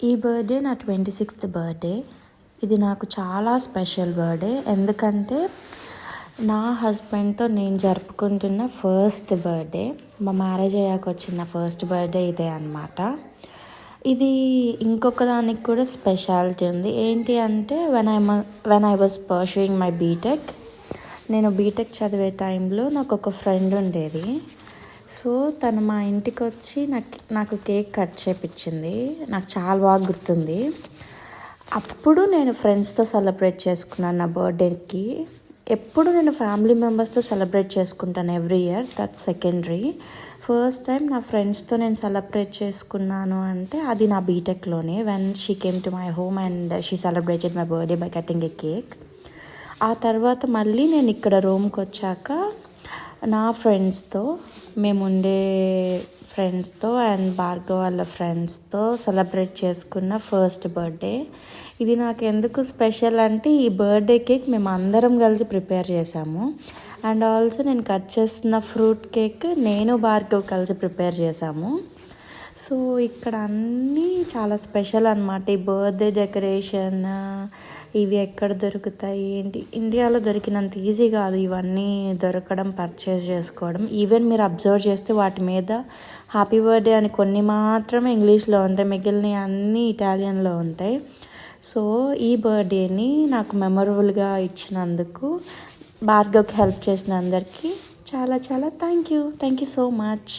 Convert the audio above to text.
ఈ బర్త్డే నా 26th birthday. ఇది నాకు చాలా స్పెషల్ బర్త్డే. ఎందుకంటే నా హస్బెండ్తో నేను జరుపుకుంటున్న ఫస్ట్ బర్త్డే. మా మ్యారేజ్ అయ్యాక వచ్చిన ఫస్ట్ బర్త్డే ఇదే అనమాట. ఇది ఇంకొక దానికి కూడా స్పెషాలిటీ ఉంది. ఏంటి అంటే when I was pursuing my BTech, నేను బీటెక్ చదివే టైంలో నాకు ఒక ఫ్రెండ్ ఉండేది. సో తను మా ఇంటికి వచ్చి నాకు కేక్ కట్ చేయించింది. నాకు చాలా బాగా గుర్తుంది. అప్పుడు నేను ఫ్రెండ్స్తో సెలబ్రేట్ చేసుకున్నాను నా బర్త్డేకి. ఎప్పుడు నేను ఫ్యామిలీ మెంబర్స్తో సెలబ్రేట్ చేసుకుంటాను every year, that's secondary. First time నా ఫ్రెండ్స్తో నేను సెలబ్రేట్ చేసుకున్నాను అంటే అది నా బీటెక్లోనే, when she came to my home and she celebrated my birthday by cutting a cake. ఆ తర్వాత మళ్ళీ నేను ఇక్కడ రూమ్కి వచ్చాక నా ఫ్రెండ్స్తో, మేముండే ఫ్రెండ్స్తో అండ్ భార్గవ్ వాళ్ళ ఫ్రెండ్స్తో సెలబ్రేట్ చేసుకున్న ఫస్ట్ బర్త్డే. ఇది నాకు ఎందుకు స్పెషల్ అంటే ఈ బర్త్డే కేక్ మేము అందరం కలిసి ప్రిపేర్ చేసాము. అండ్ ఆల్సో నేను కట్ చేస్తున్న ఫ్రూట్ కేక్ నేను భార్గవ్ కలిసి ప్రిపేర్ చేసాము. సో ఇక్కడ అన్నీ చాలా స్పెషల్ అనమాట. ఈ బర్త్డే డెకరేషన్ ఇవి ఎక్కడ దొరుకుతాయి ఏంటి, ఇండియాలో దొరికినంత ఈజీ కాదు ఇవన్నీ దొరకడం, పర్చేస్ చేసుకోవడం. ఈవెన్ మీరు అబ్జర్వ్ చేస్తే వాటి మీద హ్యాపీ బర్త్డే అని కొన్ని మాత్రమే ఇంగ్లీష్లో ఉంటాయి, మిగిలినవి అన్నీ ఇటాలియన్లో ఉంటాయి. సో ఈ బర్త్డేని నాకు మెమరబుల్గా ఇచ్చినందుకు, భార్గవ్కి హెల్ప్ చేసిన అందరికీ చాలా చాలా థ్యాంక్ యూ సో మచ్.